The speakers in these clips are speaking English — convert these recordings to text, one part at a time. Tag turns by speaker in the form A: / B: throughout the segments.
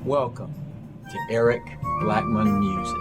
A: Welcome to Eric Blackmon Music.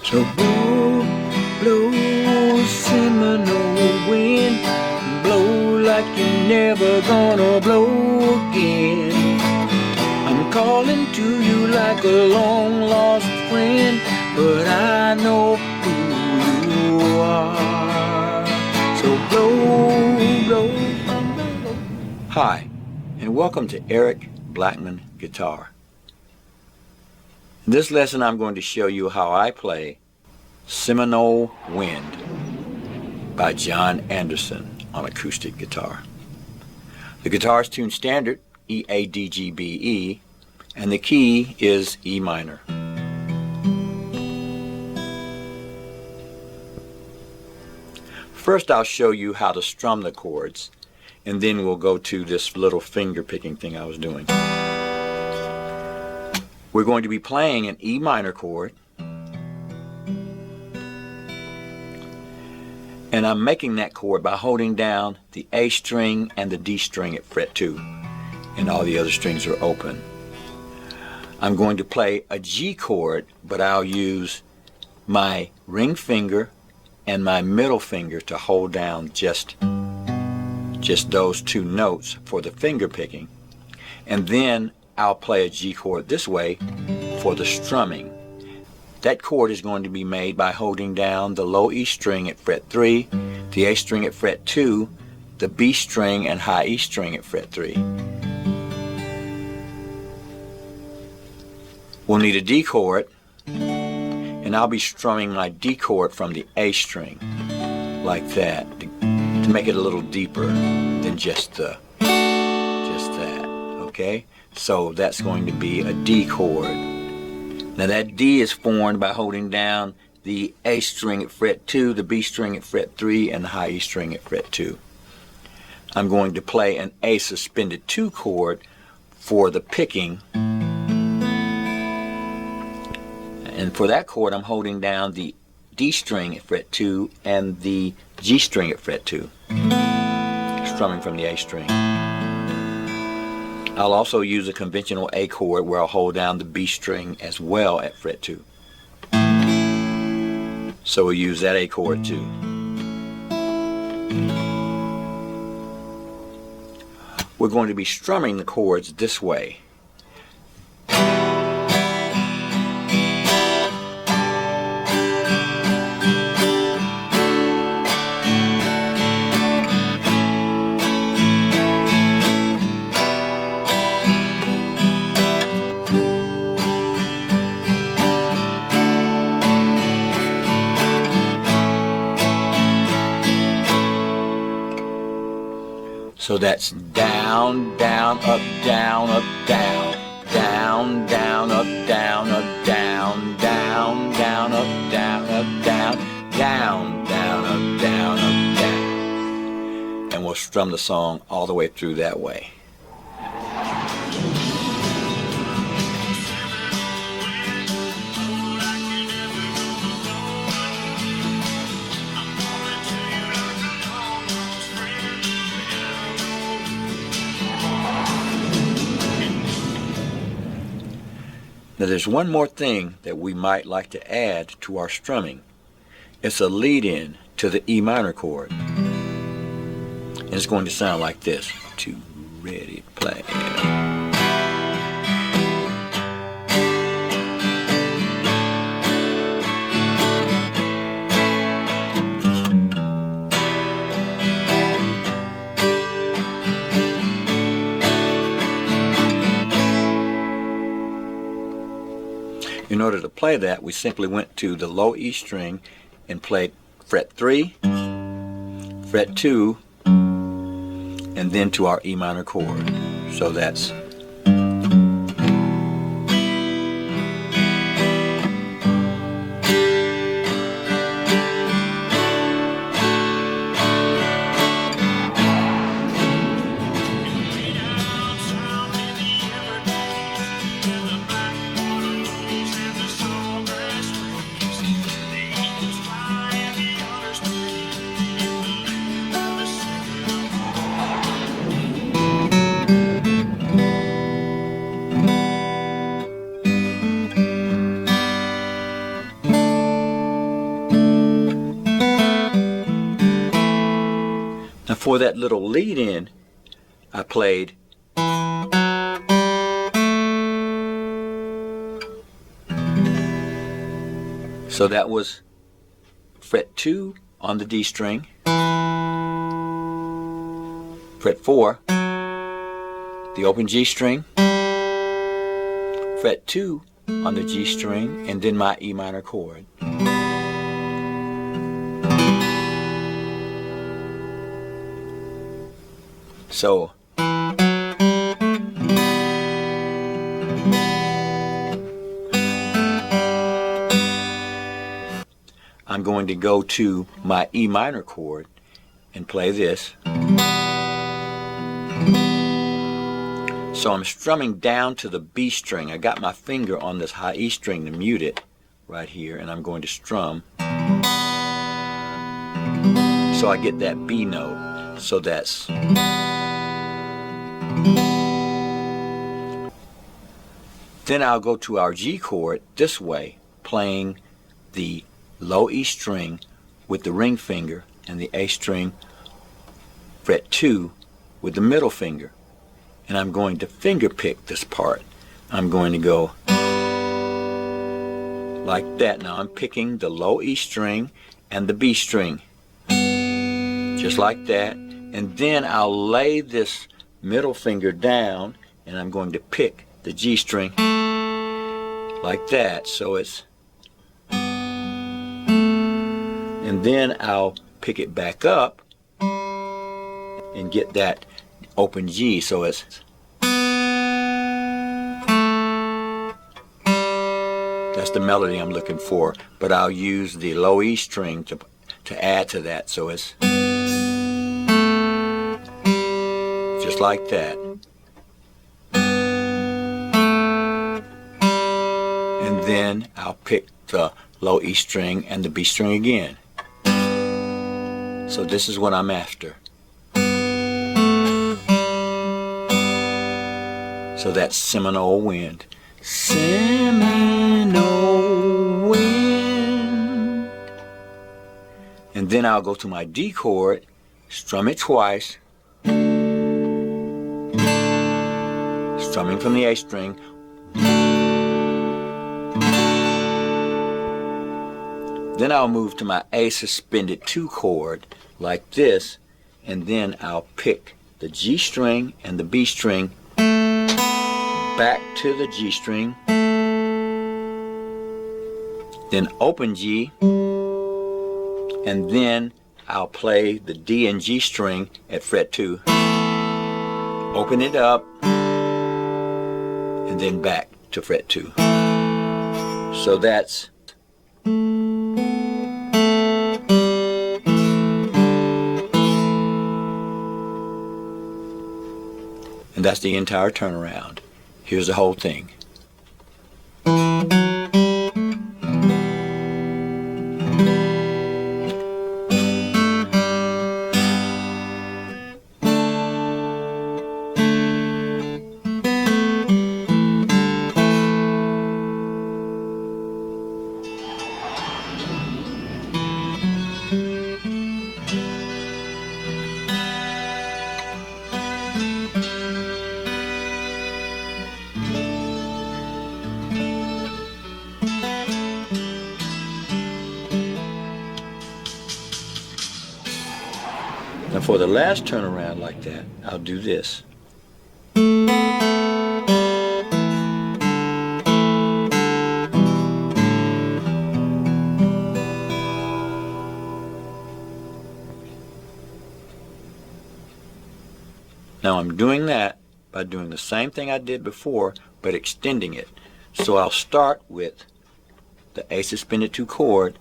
A: So blow, blow, Seminole wind, blow like you're never gonna blow again. I'm calling to you like a long lost friend, but I know who you are. So blow, blow. Hi, and welcome to Eric Blackmon Guitar. In this lesson I'm going to show you how I play Seminole Wind by John Anderson on acoustic guitar. The guitar is tuned standard E, A, D, G, B, E, and the key is E minor. First I'll show you how to strum the chords, and then we'll go to this little finger picking thing I was doing. We're going to be playing an E minor chord, and I'm making that chord by holding down the A string and the D string at fret 2, and all the other strings are open. I'm going to play a G chord, but I'll use my ring finger and my middle finger to hold down just those two notes for the finger picking, and then I'll play a G chord this way for the strumming. That chord is going to be made by holding down the low E string at fret 3, the A string at fret 2, the B string and high E string at fret 3. We'll need a D chord, and I'll be strumming my D chord from the A string like that to make it a little deeper than just that, okay? So that's going to be a D chord. Now that D is formed by holding down the A string at fret 2, the B string at fret 3, and the high E string at fret 2. I'm going to play an A suspended 2 chord for the picking. And for that chord I'm holding down the D string at fret 2 and the G string at fret 2, strumming from the A string. I'll also use a conventional A chord where I'll hold down the B string as well at fret 2. So we'll use that A chord too. We're going to be strumming the chords this way. So that's down, down, up, down, up, down, down, down, up, down, up, down, down, down, up, down, up, down, down, down, up, down, up, down. And we'll strum the song all the way through that way. Now there's one more thing that we might like to add to our strumming, It's a lead-in to the E minor chord. And it's going to sound like this. 2, ready, play. In order to play that, we simply went to the low E string and played fret 3, fret 2, and then to our E minor chord. So that's now for that little lead in, I played so that was fret 2 on the D string, fret 4, the open G string, fret 2 on the G string, and then my E minor chord. So I'm going to go to my E minor chord and play this. So I'm strumming down to the B string. I got my finger on this high E string to mute it right here, and I'm going to strum so I get that B note. So that's then I'll go to our G chord this way, playing the low E string with the ring finger and the A string fret 2 with the middle finger. And I'm going to finger pick this part. I'm going to go like that. Now I'm picking the low E string and the B string, just like that. And then I'll lay this middle finger down and I'm going to pick the G string like that. So it's, and then I'll pick it back up and get that open G. So it's, that's the melody I'm looking for, but I'll use the low E string to add to that. So it's just like that. And then I'll pick the low E string and the B string again. So this is what I'm after. So that's Seminole Wind. Seminole Wind. And then I'll go to my D chord, strum it twice, strumming from the A string. Then I'll move to my A suspended 2 chord like this, and then I'll pick the G string and the B string back to the G string, then open G, and then I'll play the D and G string at fret 2, open it up, and then back to fret 2. So that's, and that's the entire turnaround. Here's the whole thing. for the last turnaround like that, I'll do this. Now I'm doing that by doing the same thing I did before, but extending it. So I'll start with the A suspended 2 chord,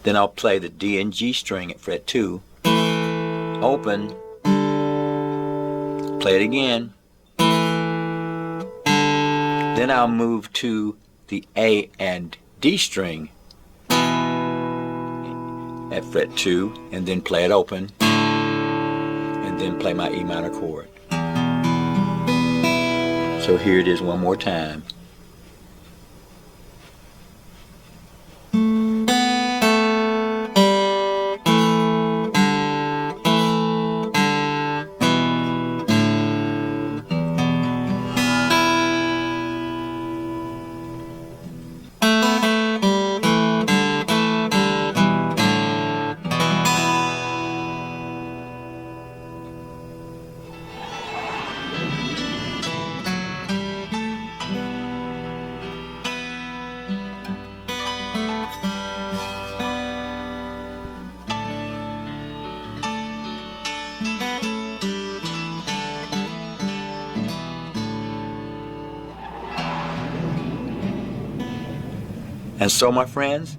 A: then I'll play the D and G string at fret 2, open, play it again, then I'll move to the A and D string at fret 2 and then play it open and then play my E minor chord. So here it is one more time. And so, my friends,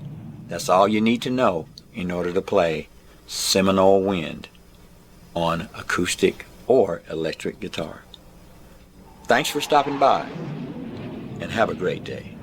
A: that's all you need to know in order to play Seminole Wind on acoustic or electric guitar. Thanks for stopping by, and have a great day.